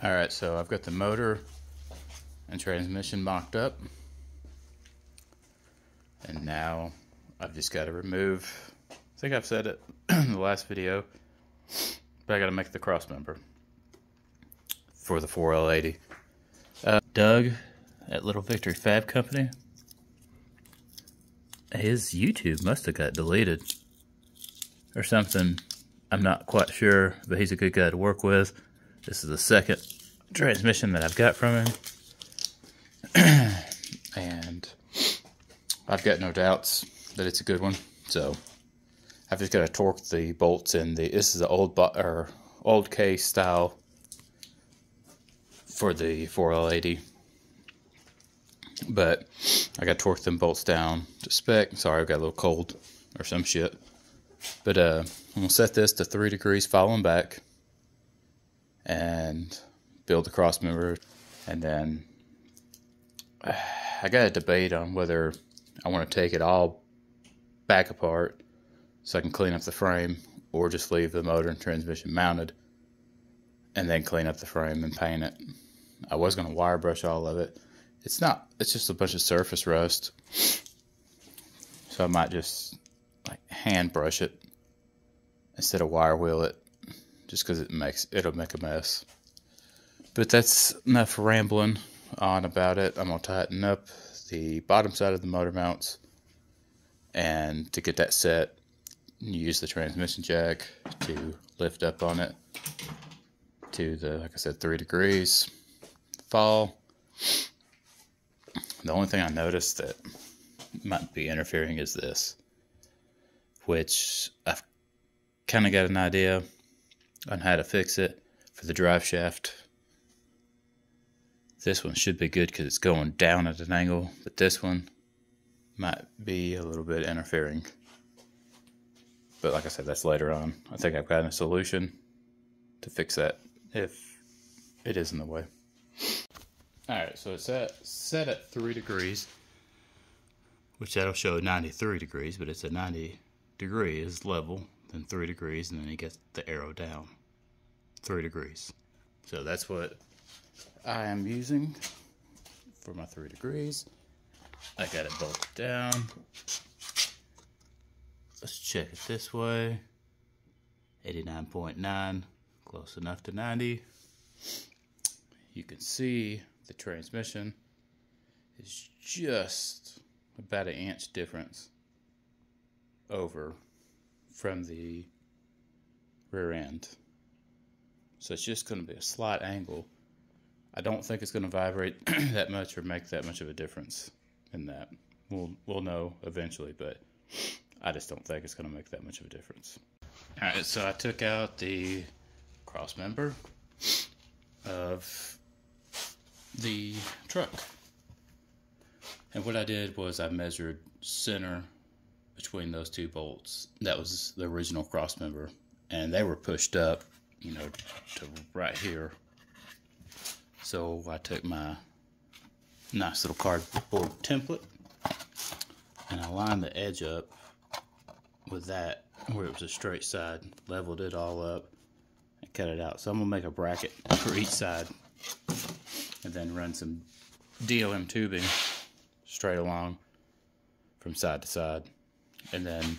Alright, so I've got the motor and transmission mocked up, and now I've just got to remove, I think I've said it in the last video, but I got to make the crossmember for the 4L80. Doug at Little Victory Fab Company, his YouTube must have got deleted or something. I'm not quite sure, but he's a good guy to work with. This is the second transmission that I've got from him. And I've got no doubts that it's a good one. So I've just got to torque the bolts in the, this is the old case style for the 4L80. But I got to torque them bolts down to spec. Sorry, I got a little cold or some shit. But I'm going to set this to 3 degrees following back and build the crossmember. And then I got a debate on whether I want to take it all back apart so I can clean up the frame, or just leave the motor and transmission mounted and then clean up the frame and paint it. I was going to wire brush all of it. It's not, it's just a bunch of surface rust. So I might just like hand brush it instead of wire wheel it, just because it'll make a mess. But that's enough rambling on about it. I'm going to tighten up the bottom side of the motor mounts, and to get that set, use the transmission jack to lift up on it to the, like I said, 3 degrees fall. The only thing I noticed that might be interfering is this, which I've kind of got an idea on how to fix it. For the drive shaft, this one should be good because it's going down at an angle, but this one might be a little bit interfering. But like I said, that's later on. I think I've got a solution to fix that if it is in the way. Alright, so it's set at 3 degrees, which that'll show 93 degrees, but it's a 90 degree is level, then 3 degrees, and then you get the arrow down 3 degrees. So that's what I am using for my 3 degrees. I got it bolted down. Let's check it this way. 89.9, close enough to 90. You can see the transmission is just about 1 inch difference over from the rear end. So it's just going to be a slight angle. I don't think it's going to vibrate that much or make that much of a difference in that. We'll know eventually, but I just don't think it's going to make that much of a difference. Alright, so I took out the crossmember of the truck. And what I did was I measured center between those 2 bolts. That was the original crossmember, and they were pushed up, you know, to right here. So I took my nice little cardboard template and I lined the edge up with that where it was a straight side, leveled it all up and cut it out. So I'm gonna make a bracket for each side and then run some DOM tubing straight along from side to side, and then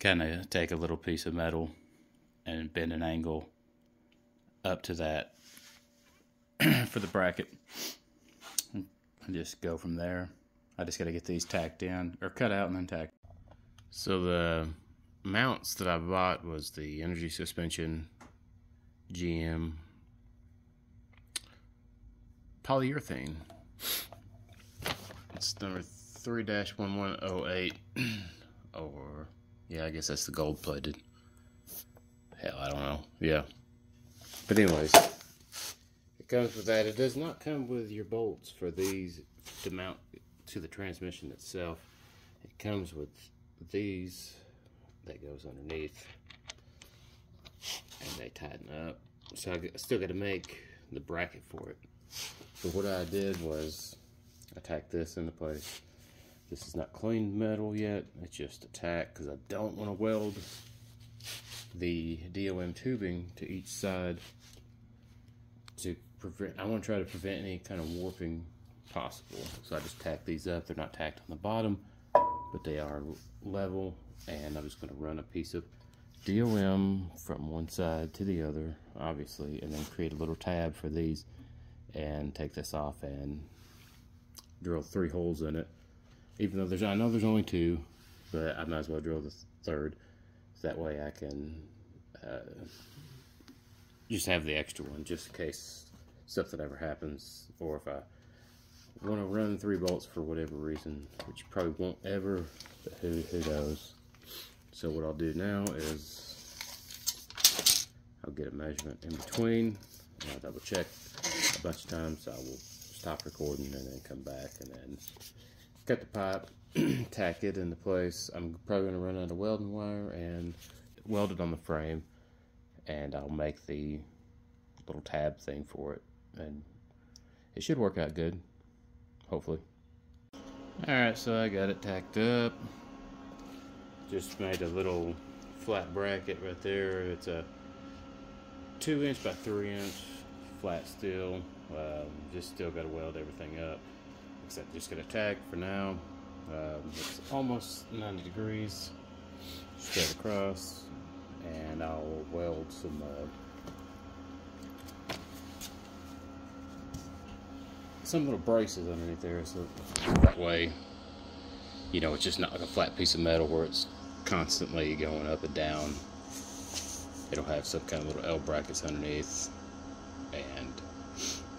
kind of take a little piece of metal and bend an angle up to that for the bracket and just go from there. I just got to get these tacked in, or cut out and then tacked. So the mounts that I bought was the Energy Suspension GM polyurethane. It's number 3-1108, or yeah, I guess that's the gold plated. Hell, I don't know. Yeah, but anyways, it comes with that. It does not come with your bolts for these to mount to the transmission itself. It comes with these that goes underneath, and they tighten up. So I still got to make the bracket for it. So what I did was I tacked this into place. This is not clean metal yet. It's just a tack because I don't want to weld the DOM tubing to each side to prevent, I want to try to prevent any kind of warping possible. So I just tack these up. They're not tacked on the bottom, but they are level. And I'm just going to run a piece of DOM from one side to the other, obviously, and then create a little tab for these and take this off and drill 3 holes in it. Even though I know there's only 2, but I might as well drill the 3rd. So that way I can just have the extra one just in case something ever happens, or if I want to run 3 bolts for whatever reason, which you probably won't ever, but who knows. So what I'll do now is I'll get a measurement in between, and I'll double check a bunch of times. I will stop recording and then come back and then cut the pipe, tack it into place. I'm probably going to run out of welding wire and weld it on the frame, and I'll make the little tab thing for it, and it should work out good, hopefully. Alright, so I got it tacked up. Just made a little flat bracket right there. It's a 2" by 3" flat steel. Just still got to weld everything up. Except just gonna tack for now. It's almost 90 degrees straight across, and I'll weld some little braces underneath there, so that way, you know, it's just not like a flat piece of metal where it's constantly going up and down. It'll have some kind of little L brackets underneath, and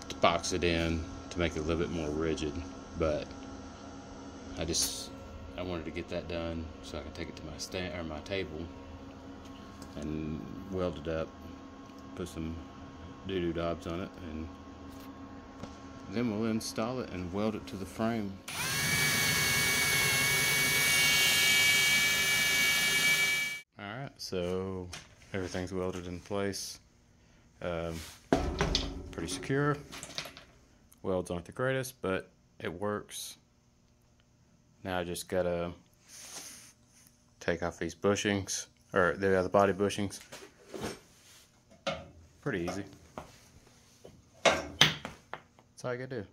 to box it in to make it a little bit more rigid. But I wanted to get that done so I can take it to my stand or my table and weld it up, put some doo-doo dobs on it, and then we'll install it and weld it to the frame. Alright, so everything's welded in place. Pretty secure. Welds aren't the greatest, but it works. Now I just gotta take off these bushings, or the body bushings. Pretty easy. That's all I gotta do.